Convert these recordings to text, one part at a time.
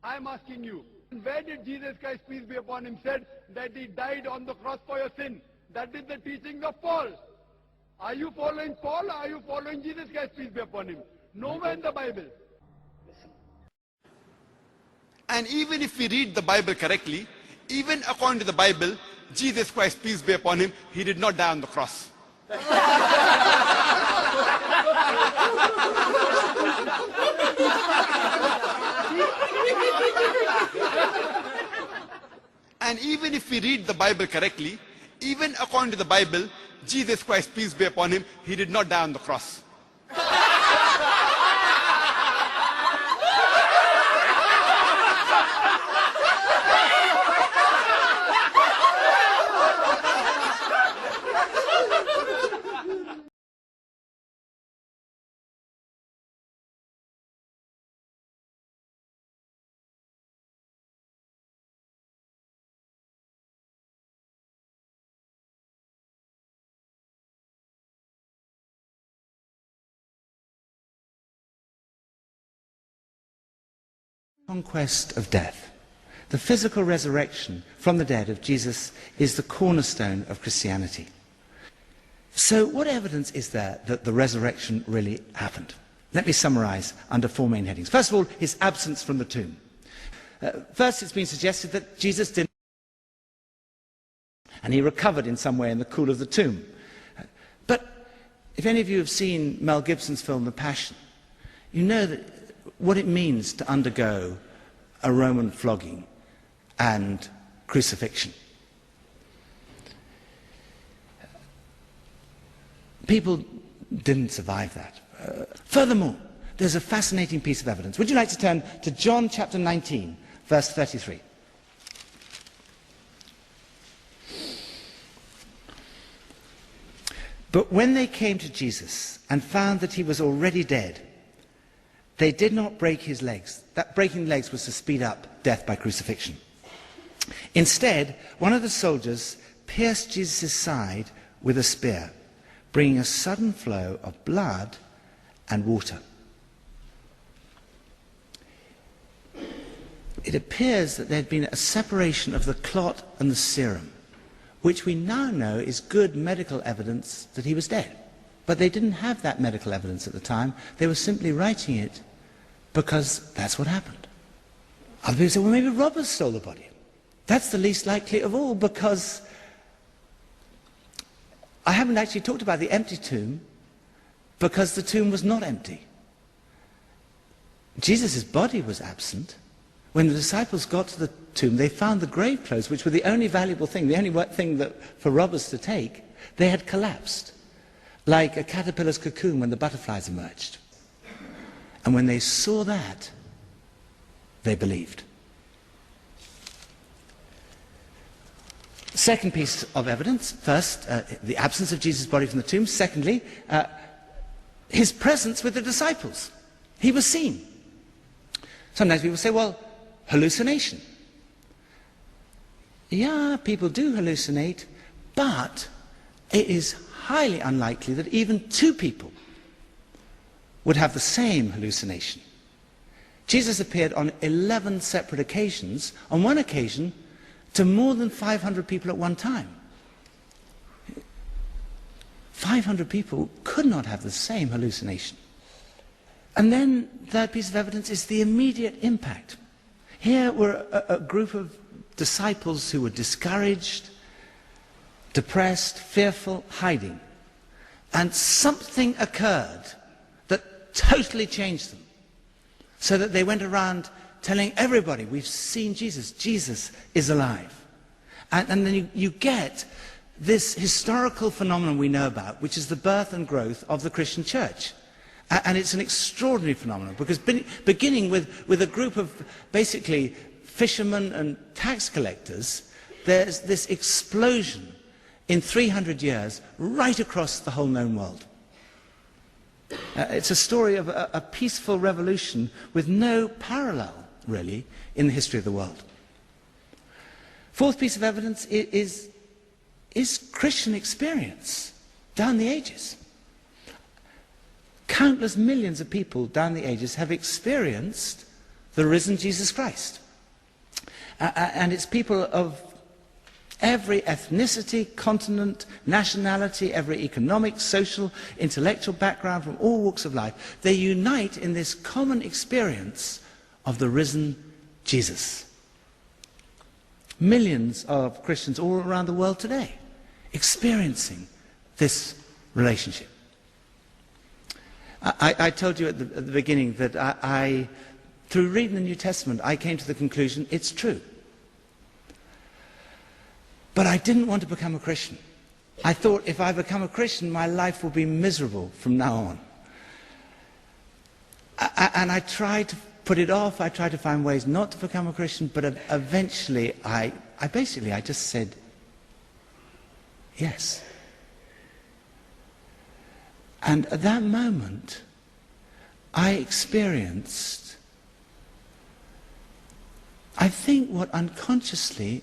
I'm asking you, where did Jesus Christ, peace be upon him, said that he died on the cross for your sin? That is the teaching of Paul. Are you following Paul or are you following Jesus Christ, peace be upon him? Nowhere in the Bible. And even if we read the Bible correctly, even according to the Bible, Jesus Christ, peace be upon him, he did not die on the cross. And even if we read the Bible correctly, even according to the Bible, Jesus Christ, peace be upon him, he did not die on the cross. Conquest of death. The physical resurrection from the dead of Jesus is the cornerstone of Christianity. So what evidence is there that the resurrection really happened? Let me summarize under four main headings. First of all, his absence from the tomb. First, it's been suggested that Jesus didn't, and he recovered in some way in the cool of the tomb. But if any of you have seen Mel Gibson's film The Passion, you know that what it means to undergo a Roman flogging and crucifixion. People didn't survive that. Furthermore, there's a fascinating piece of evidence. Would you like to turn to John chapter 19, verse 33? But when they came to Jesus and found that he was already dead, they did not break his legs. That breaking legs was to speed up death by crucifixion. Instead, one of the soldiers pierced Jesus' side with a spear, bringing a sudden flow of blood and water. It appears that there had been a separation of the clot and the serum, which we now know is good medical evidence that he was dead. But they didn't have that medical evidence at the time. They were simply writing it because that's what happened. Other people say, well, maybe robbers stole the body. That's the least likely of all, because I haven't actually talked about the empty tomb, because the tomb was not empty. Jesus' body was absent. When the disciples got to the tomb, they found the grave clothes, which were the only valuable thing, the only thing that for robbers to take. They had collapsed, like a caterpillar's cocoon when the butterflies emerged. And when they saw that, they believed. Second piece of evidence. First, the absence of Jesus' body from the tomb. Secondly, his presence with the disciples. He was seen. Sometimes people say, well, hallucination. Yeah, people do hallucinate, but it is highly unlikely that even two people would have the same hallucination. Jesus appeared on 11 separate occasions, on one occasion to more than 500 people at one time. 500 people could not have the same hallucination. And then, third piece of evidence is the immediate impact. Here were a group of disciples who were discouraged, depressed, fearful, hiding. And something occurred that totally changed them. So that they went around telling everybody, we've seen Jesus. Jesus is alive. And then you get this historical phenomenon we know about, which is the birth and growth of the Christian church. And it's an extraordinary phenomenon, because beginning with a group of basically fishermen and tax collectors, there's this explosion in 300 years right across the whole known world. It's a story of a peaceful revolution with no parallel, really, in the history of the world. Fourth piece of evidence is Christian experience down the ages. Countless millions of people down the ages have experienced the risen Jesus Christ. And it's people of every ethnicity, continent, nationality, every economic, social, intellectual background from all walks of life. They unite in this common experience of the risen Jesus. Millions of Christians all around the world today experiencing this relationship. I told you at the beginning that through reading the New Testament, I came to the conclusion it's true. But I didn't want to become a Christian. I thought if I become a Christian, my life will be miserable from now on. And I tried to put it off. I tried to find ways not to become a Christian, but eventually I just said yes. And at that moment, I experienced, I think, what unconsciously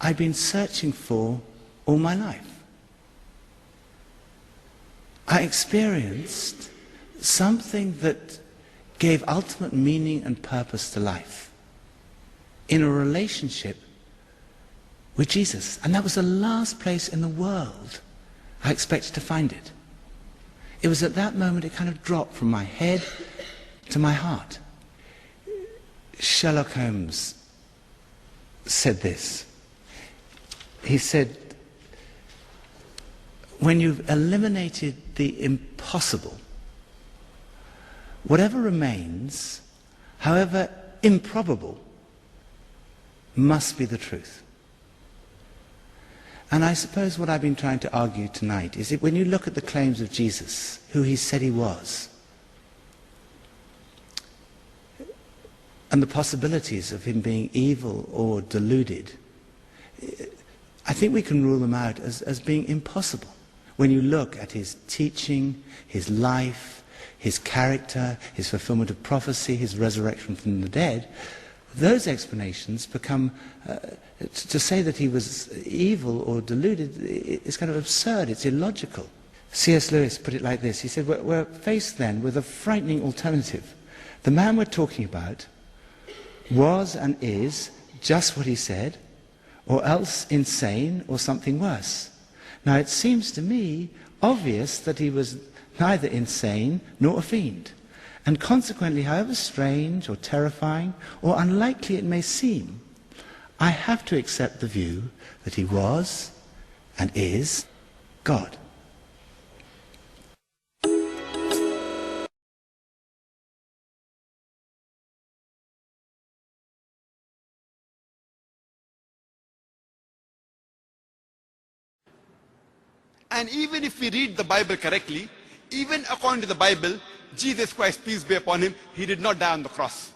I've been searching for all my life. I experienced something that gave ultimate meaning and purpose to life in a relationship with Jesus. And that was the last place in the world I expected to find it. It was at that moment it kind of dropped from my head to my heart. Sherlock Holmes said this. He said, when you've eliminated the impossible, whatever remains, however improbable, must be the truth. And I suppose what I've been trying to argue tonight is that when you look at the claims of Jesus, who he said he was, and the possibilities of him being evil or deluded, I think we can rule them out as being impossible. When you look at his teaching, his life, his character, his fulfillment of prophecy, his resurrection from the dead, those explanations become, to say that he was evil or deluded is kind of absurd, it's illogical. C.S. Lewis put it like this, he said, we're faced then with a frightening alternative. The man we're talking about was and is just what he said, or else insane or something worse. Now it seems to me obvious that he was neither insane nor a fiend. And consequently, however strange or terrifying or unlikely it may seem, I have to accept the view that he was and is God. And even if we read the Bible correctly, even according to the Bible, Jesus Christ, peace be upon him, he did not die on the cross.